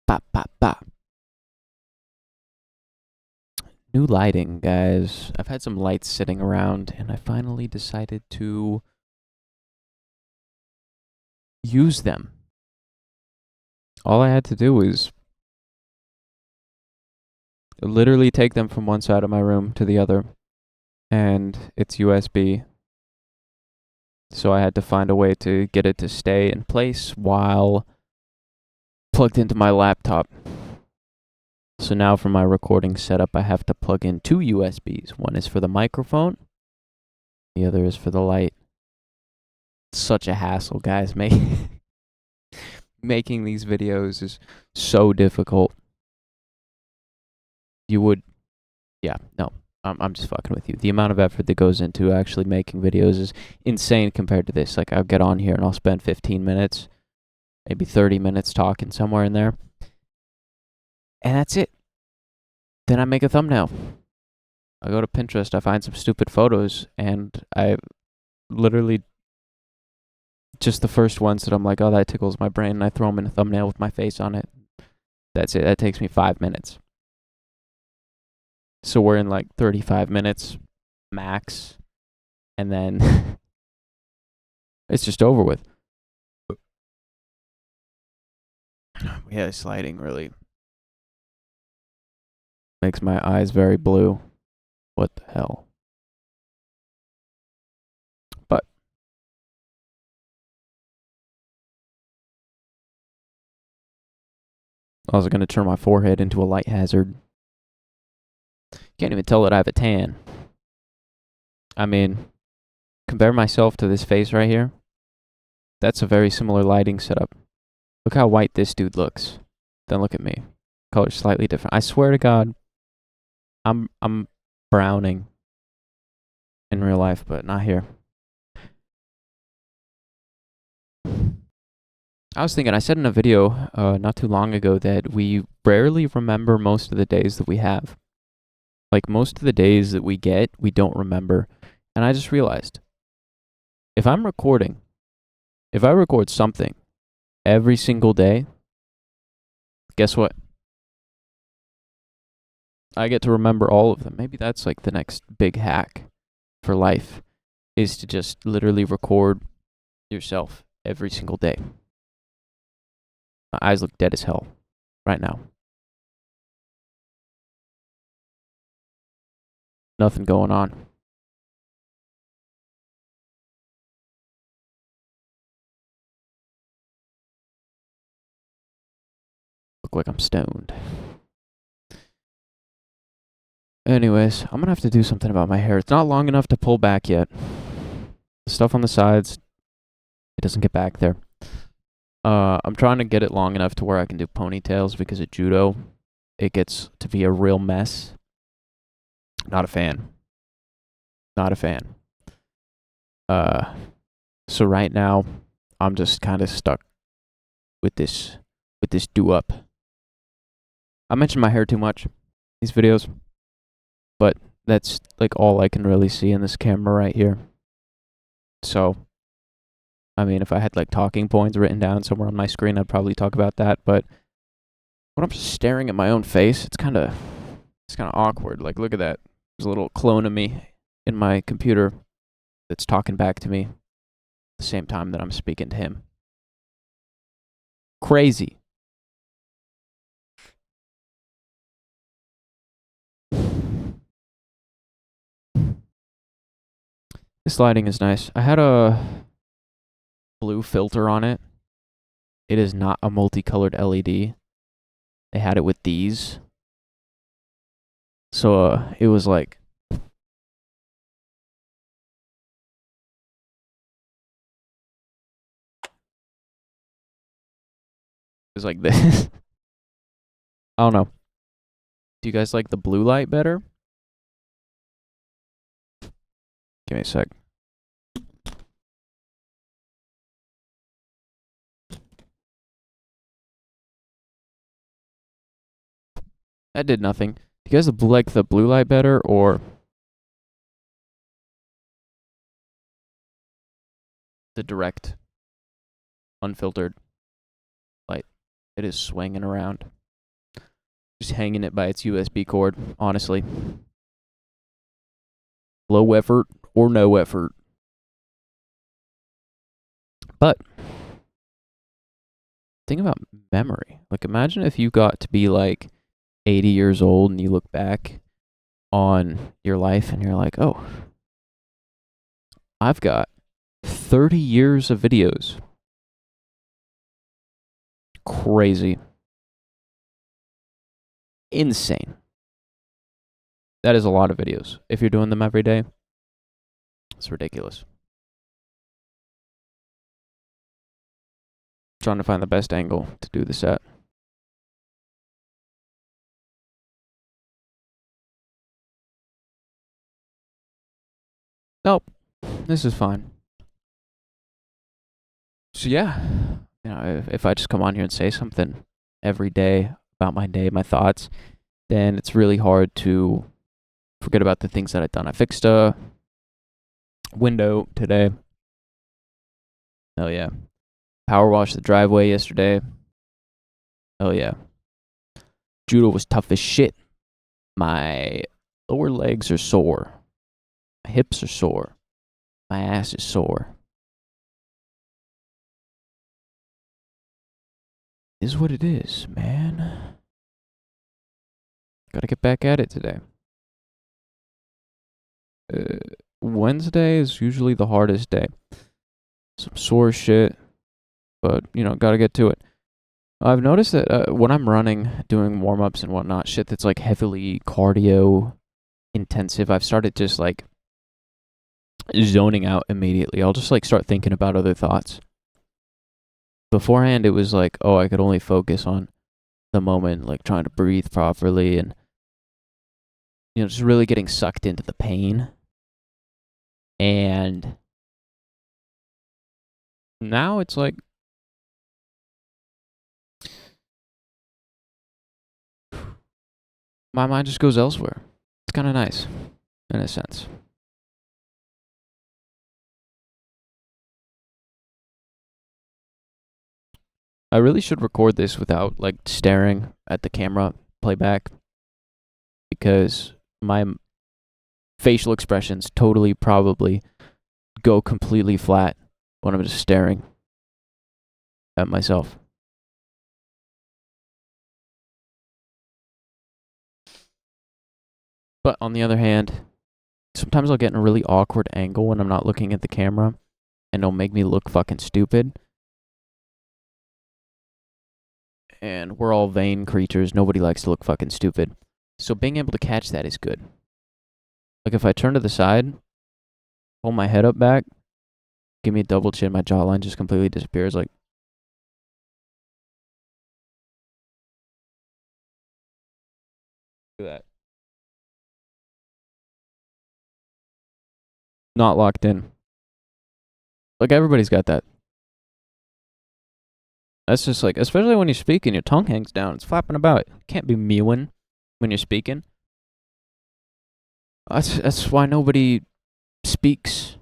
Ba, ba, ba. New lighting, guys. I've had some lights sitting around, and I finally decided to use them. All I had to do was literally take them from one side of my room to the other, and it's USB. So I had to find a way to get it to stay in place while plugged into my laptop. So now for my recording setup, I have to plug in two USBs. One is for the microphone, the other is for the light. It's such a hassle, guys. Making these videos is so difficult. No, I'm just fucking with you. The amount of effort that goes into actually making videos is insane compared to this. Like, I'll get on here and I'll spend 15 minutes, maybe 30 minutes talking somewhere in there. And that's it. Then I make a thumbnail. I go to Pinterest, I find some stupid photos, and I literally just the first ones that I'm like, oh, that tickles my brain, and I throw them in a thumbnail with my face on it. That's it. That takes me 5 minutes. So we're in like 35 minutes max, and then it's just over with. Yeah, sliding really makes my eyes very blue. What the hell? But I was going to turn my forehead into a light hazard. Can't even tell that I have a tan. I mean, compare myself to this face right here. That's a very similar lighting setup. Look how white this dude looks. Then look at me. Color's slightly different. I swear to God, I'm browning in real life, but not here. I was thinking, I said in a video not too long ago that we rarely remember most of the days that we have. Like, most of the days that we get, we don't remember. And I just realized, if I record something every single day, guess what? I get to remember all of them. Maybe that's like the next big hack for life, is to just literally record yourself every single day. My eyes look dead as hell right now. Nothing going on. Look like I'm stoned. Anyways, I'm gonna have to do something about my hair. It's not long enough to pull back yet. The stuff on the sides, it doesn't get back there. I'm trying to get it long enough to where I can do ponytails, because at judo, it gets to be a real mess. Not a fan. Not a fan. So right now, I'm just kind of stuck with this do-up. I mentioned my hair too much, these videos, but that's like all I can really see in this camera right here. So, I mean, if I had like talking points written down somewhere on my screen, I'd probably talk about that. But when I'm just staring at my own face, it's kind of awkward. Like, look at that. There's a little clone of me in my computer that's talking back to me at the same time that I'm speaking to him. Crazy. This lighting is nice. I had a blue filter on it. It is not a multicolored LED. They had it with these. So it was like, this. I don't know. Do you guys like the blue light better? Give me a sec. That did nothing. Do you guys like the blue light better, or the direct, unfiltered light? It is swinging around. Just hanging it by its USB cord, honestly. Low effort or no effort. But think about memory. Like, imagine if you got to be like 80 years old and you look back on your life and you're like, oh, I've got 30 years of videos. Crazy. Insane. That is a lot of videos. If you're doing them every day, it's ridiculous. Trying to find the best angle to do this at. Nope. This is fine. So yeah, you know, if I just come on here and say something every day about my day, my thoughts, then it's really hard to forget about the things that I've done. I fixed a window today. Oh yeah. Power washed the driveway yesterday. Oh yeah. Judo was tough as shit. My lower legs are sore. My hips are sore. My ass is sore. Is what it is, man. Gotta get back at it today. Wednesday is usually the hardest day. Some sore shit, but, you know, gotta get to it. I've noticed that when I'm running, doing warm-ups and whatnot, shit that's like heavily cardio intensive, I've started just like zoning out immediately. I'll just like start thinking about other thoughts. Beforehand, it was like, oh, I could only focus on the moment, like trying to breathe properly and, you know, just really getting sucked into the pain. And now it's like, my mind just goes elsewhere. It's kind of nice, in a sense. I really should record this without like staring at the camera playback, because my facial expressions totally probably go completely flat when I'm just staring at myself. But on the other hand, sometimes I'll get in a really awkward angle when I'm not looking at the camera, and it'll make me look fucking stupid. And we're all vain creatures. Nobody likes to look fucking stupid. So being able to catch that is good. Like if I turn to the side, hold my head up back, give me a double chin, my jawline just completely disappears. Like, look at that. Not locked in. Like everybody's got that. That's just like, especially when you're speaking, your tongue hangs down. It's flapping about. You can't be mewing when you're speaking. That's why nobody speaks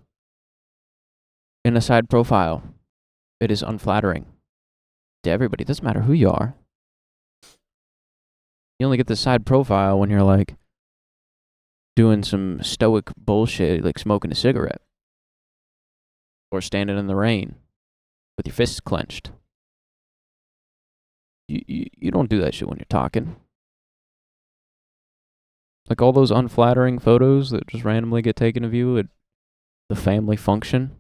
in a side profile. It is unflattering to everybody. It doesn't matter who you are. You only get the side profile when you're like doing some stoic bullshit, like smoking a cigarette or standing in the rain with your fists clenched. You don't do that shit when you're talking. Like all those unflattering photos that just randomly get taken of you at the family function,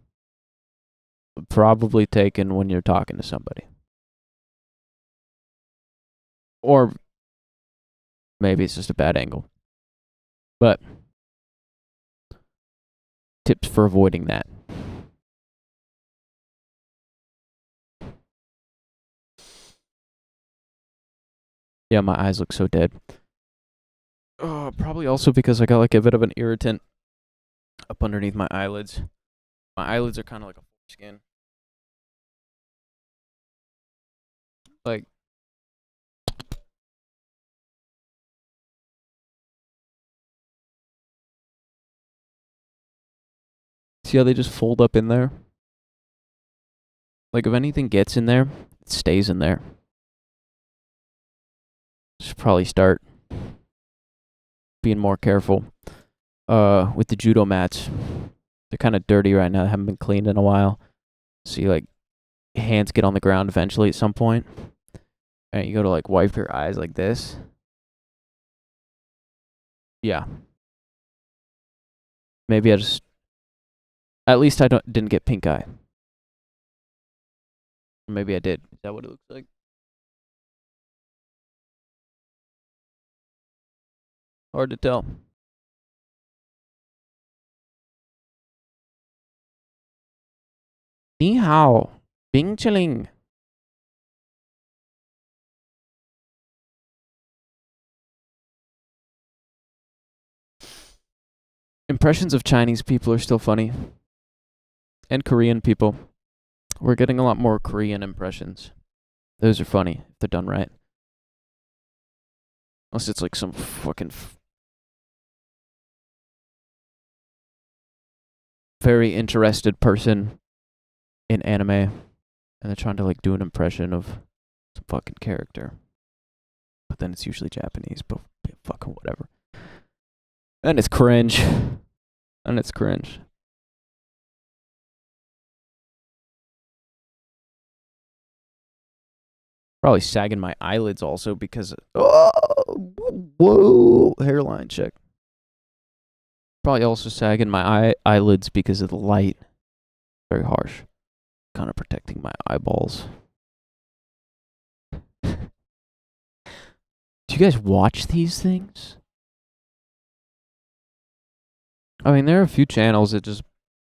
probably taken when you're talking to somebody. Or maybe it's just a bad angle. But tips for avoiding that. Yeah, my eyes look so dead. Probably also because I got like a bit of an irritant up underneath my eyelids. My eyelids are kind of like a foreskin. Like, see how they just fold up in there? Like if anything gets in there, it stays in there. It's probably start being more careful with the judo mats. They're kind of dirty right now. They haven't been cleaned in a while. So you like hands get on the ground eventually at some point. And you go to like wipe your eyes like this. Yeah. Maybe I just at least I didn't get pink eye. Maybe I did. Is that what it looks like? Hard to tell. Ni hao. Bing chilling. Impressions of Chinese people are still funny. And Korean people. We're getting a lot more Korean impressions. Those are funny if they're done right. Unless it's like some fucking very interested person in anime and they're trying to like do an impression of some fucking character. But then it's usually Japanese, but fucking whatever. And it's cringe. And it's cringe. Probably sagging my eyelids also because whoa, hairline check. Probably also sagging my eyelids because of the light. Very harsh. Kind of protecting my eyeballs. Do you guys watch these things? I mean, there are a few channels that just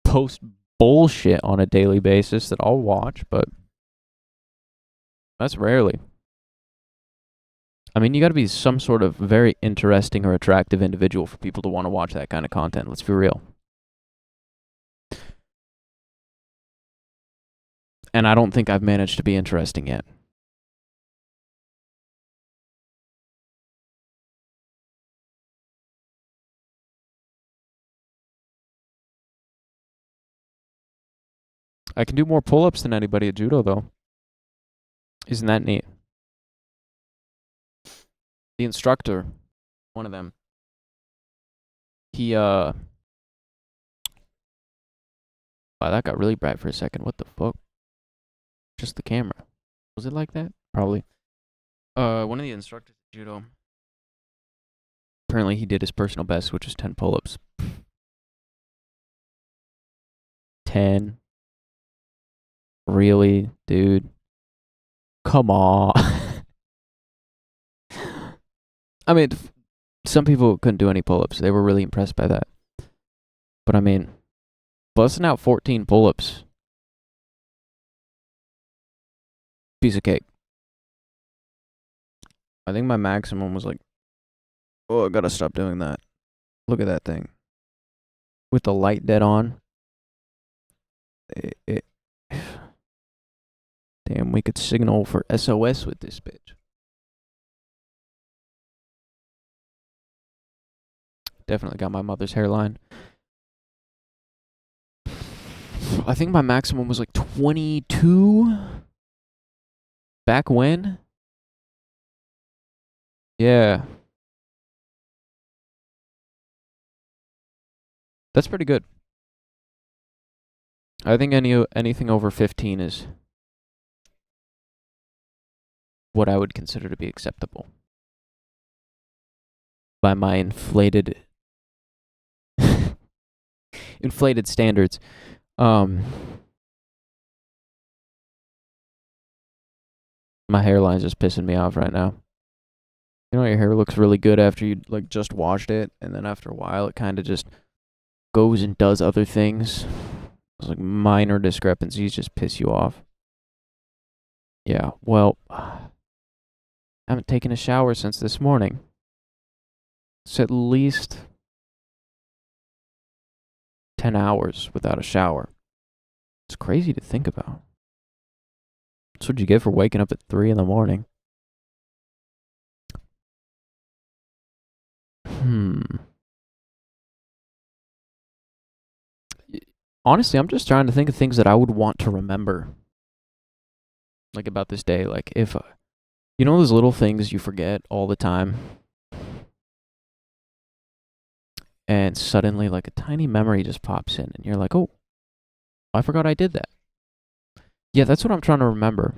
post bullshit on a daily basis that I'll watch, but that's rarely. I mean, you gotta be some sort of very interesting or attractive individual for people to want to watch that kind of content. Let's be real. And I don't think I've managed to be interesting yet. I can do more pull-ups than anybody at judo, though. Isn't that neat? The instructor, one of them, he, wow, that got really bright for a second. What the fuck? Just the camera. Was it like that? Probably. One of the instructors at judo, apparently he did his personal best, which was 10 pull-ups. 10? Really, dude? Come on. I mean, some people couldn't do any pull-ups. They were really impressed by that. But I mean, busting out 14 pull-ups. Piece of cake. I think my maximum was like, oh, I gotta stop doing that. Look at that thing. With the light dead on. Damn, we could signal for SOS with this bitch. Definitely got my mother's hairline. I think my maximum was like 22. Back when? Yeah. That's pretty good. I think anything over 15 is what I would consider to be acceptable by my inflated standards. My hairline's just pissing me off right now. You know, your hair looks really good after you like just washed it, and then after a while, it kind of just goes and does other things. It's like minor discrepancies just piss you off. Yeah, well, I haven't taken a shower since this morning. It's at least 10 hours without a shower. It's crazy to think about. That's what you get for waking up at 3 in the morning. Honestly, I'm just trying to think of things that I would want to remember. Like about this day. Like if You know those little things you forget all the time? And suddenly, like, a tiny memory just pops in, and you're like, oh, I forgot I did that. Yeah, that's what I'm trying to remember.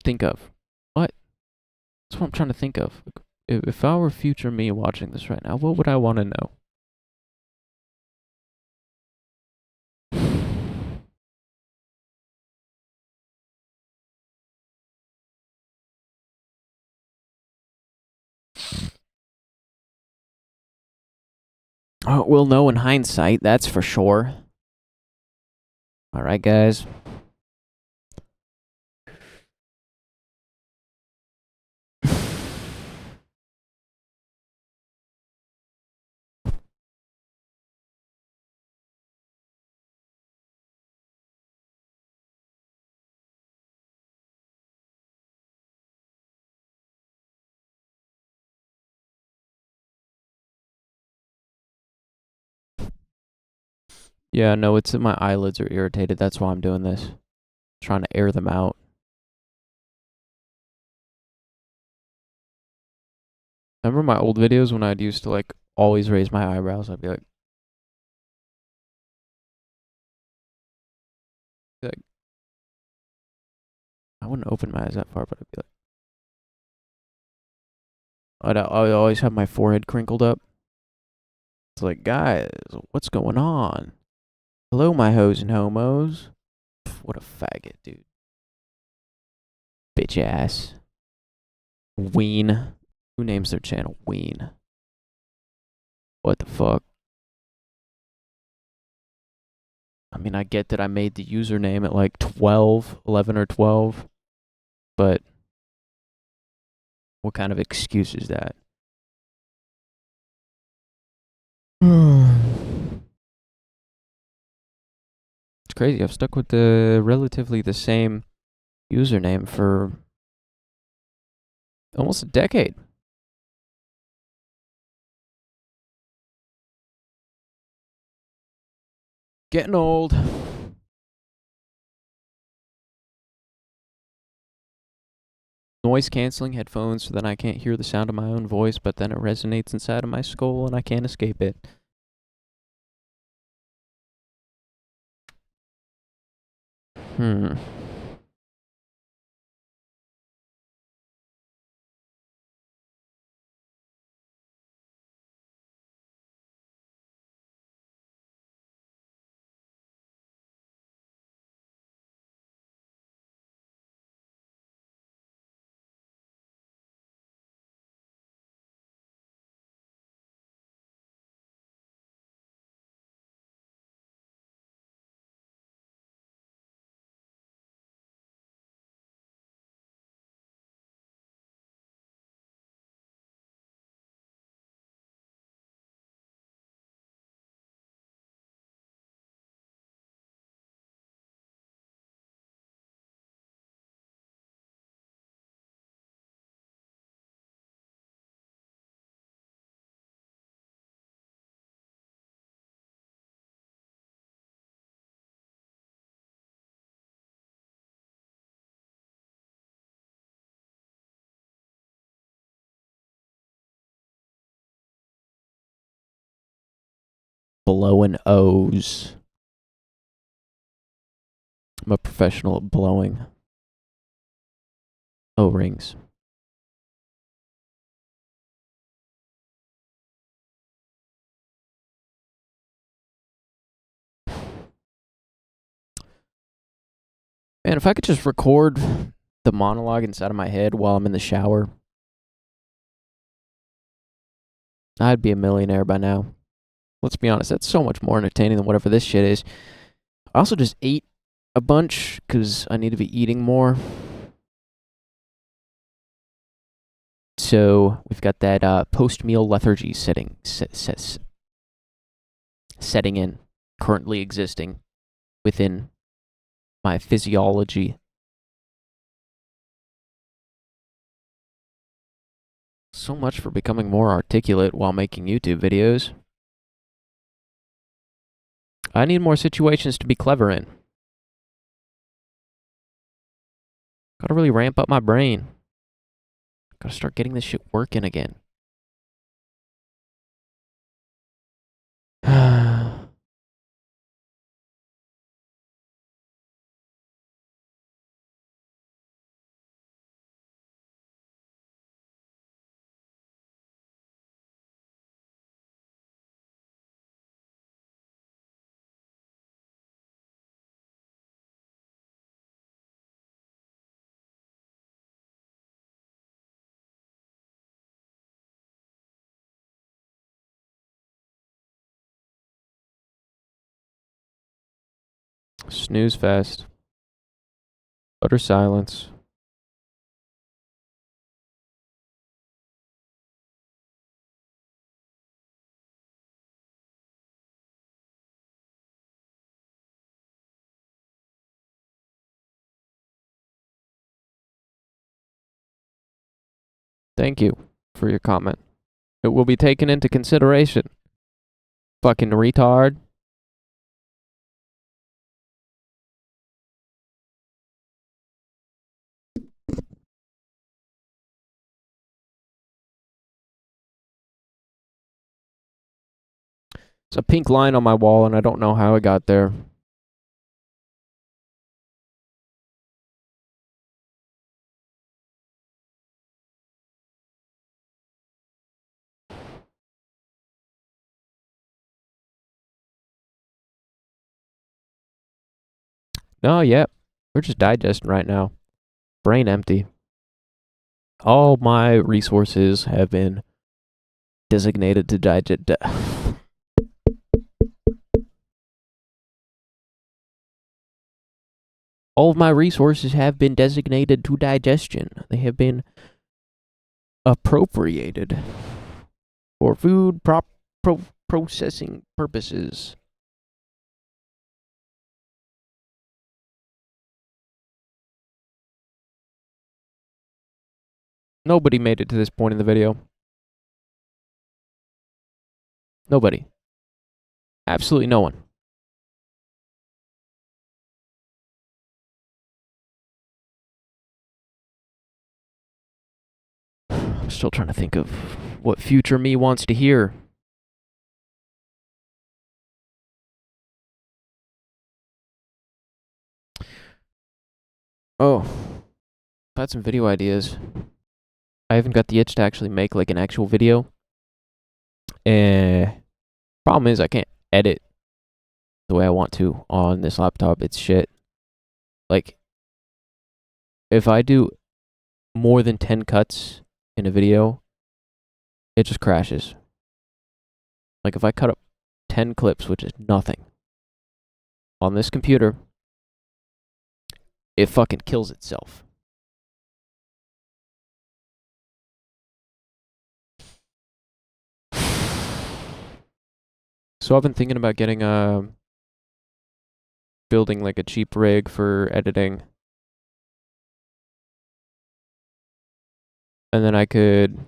Think of. What? That's what I'm trying to think of. Like, if I were future me watching this right now, what would I want to know? Oh, we'll know in hindsight, that's for sure. All right, guys. Yeah, no, it's my eyelids are irritated. That's why I'm doing this. Trying to air them out. Remember my old videos when I'd used to like always raise my eyebrows? I'd be like I wouldn't open my eyes that far, but I'd be like, I'd always have my forehead crinkled up. It's like, guys, what's going on? Hello, my hoes and homos. What a faggot, dude. Bitch ass. Ween. Who names their channel Ween? What the fuck? I mean, I get that I made the username at like 12, 11 or 12, but what kind of excuse is that? It's crazy. I've stuck with the relatively the same username for almost a decade. Getting old. Noise canceling headphones so that I can't hear the sound of my own voice, but then it resonates inside of my skull and I can't escape it. Hmm. Blowing O's. I'm a professional at blowing O-rings. Man, if I could just record the monologue inside of my head while I'm in the shower, I'd be a millionaire by now. Let's be honest, that's so much more entertaining than whatever this shit is. I also just ate a bunch because I need to be eating more. So we've got that post-meal lethargy setting in, currently existing within my physiology. So much for becoming more articulate while making YouTube videos. I need more situations to be clever in. Gotta really ramp up my brain. Gotta start getting this shit working again. Snooze fest. Utter silence. Thank you for your comment. It will be taken into consideration. Fucking retard. It's a pink line on my wall, and I don't know how it got there. No, yeah. We're just digesting right now. Brain empty. All my resources have been designated to digest. All of my resources have been designated to digestion. They have been appropriated for food processing purposes. Nobody made it to this point in the video. Nobody. Absolutely no one. I'm still trying to think of what future me wants to hear. Oh, I've had some video ideas. I haven't got the itch to actually make like an actual video. Problem is I can't edit the way I want to on this laptop. It's shit. Like, if I do more than 10 cuts in a video, it just crashes. Like, if I cut up 10 clips, which is nothing, on this computer, it fucking kills itself. So I've been thinking about getting building like a cheap rig for editing. And then I could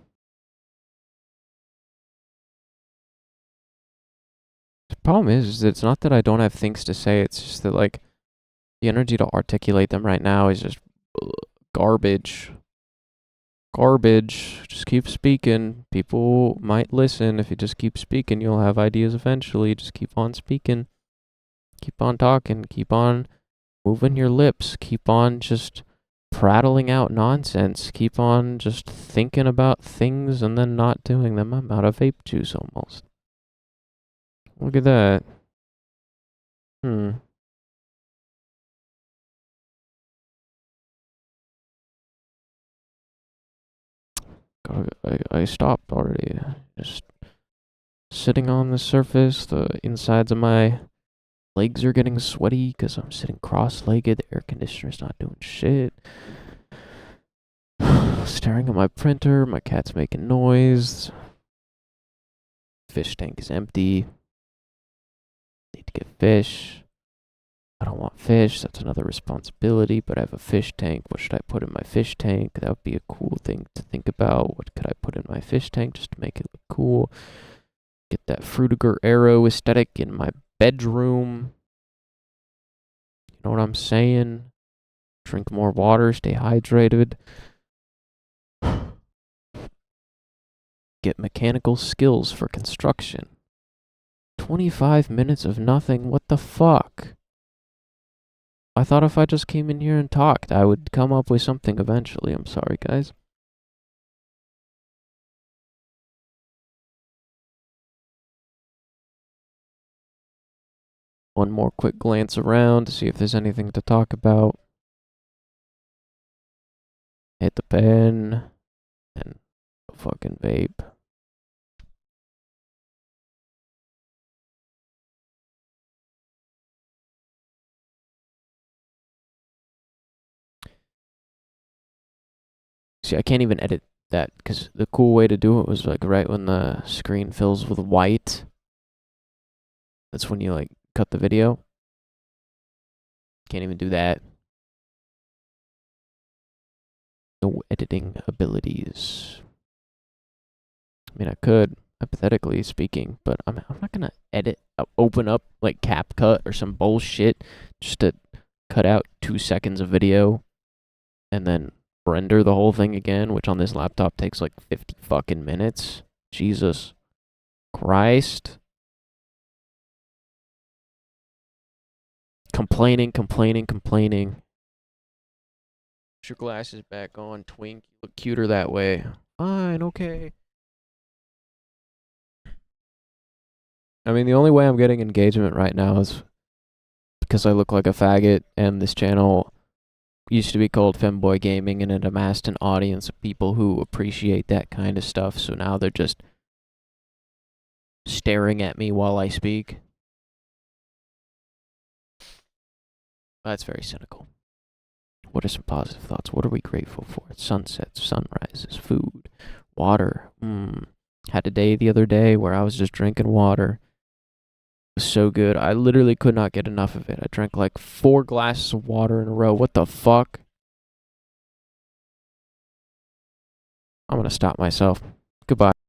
the problem is it's not that I don't have things to say, it's just that like the energy to articulate them right now is just garbage. Garbage. Just keep speaking. People might listen. If you just keep speaking, you'll have ideas eventually. Just keep on speaking. Keep on talking. Keep on moving your lips. Keep on just prattling out nonsense. Keep on just thinking about things and then not doing them. I'm out of vape juice almost. Look at that. I stopped already. Just sitting on the surface. The insides of my legs are getting sweaty because I'm sitting cross-legged. The air conditioner's not doing shit. Staring at my printer. My cat's making noise. Fish tank is empty. Need to get fish. I don't want fish. That's another responsibility, but I have a fish tank. What should I put in my fish tank? That would be a cool thing to think about. What could I put in my fish tank just to make it look cool? Get that Frutiger arrow aesthetic in my bedroom. You know what I'm saying? Drink more water, stay hydrated. Get mechanical skills for construction. 25 minutes of nothing? What the fuck? I thought if I just came in here and talked, I would come up with something eventually. I'm sorry, guys. One more quick glance around to see if there's anything to talk about. Hit the pen and a fucking vape. See, I can't even edit that because the cool way to do it was like right when the screen fills with white. That's when you like cut the video. Can't even do that. No editing abilities. I mean, I could, hypothetically speaking, but I'm not gonna open up like CapCut or some bullshit just to cut out 2 seconds of video and then render the whole thing again, which on this laptop takes like 50 fucking minutes. Jesus Christ. Complaining. Put your glasses back on, twink. You look cuter that way. Fine, okay. I mean, the only way I'm getting engagement right now is because I look like a faggot, and this channel used to be called Femboy Gaming, and it amassed an audience of people who appreciate that kind of stuff, so now they're just staring at me while I speak. That's very cynical. What are some positive thoughts? What are we grateful for? Sunsets, sunrises, food, water. Had a day the other day where I was just drinking water. It was so good. I literally could not get enough of it. I drank like 4 glasses of water in a row. What the fuck? I'm gonna stop myself.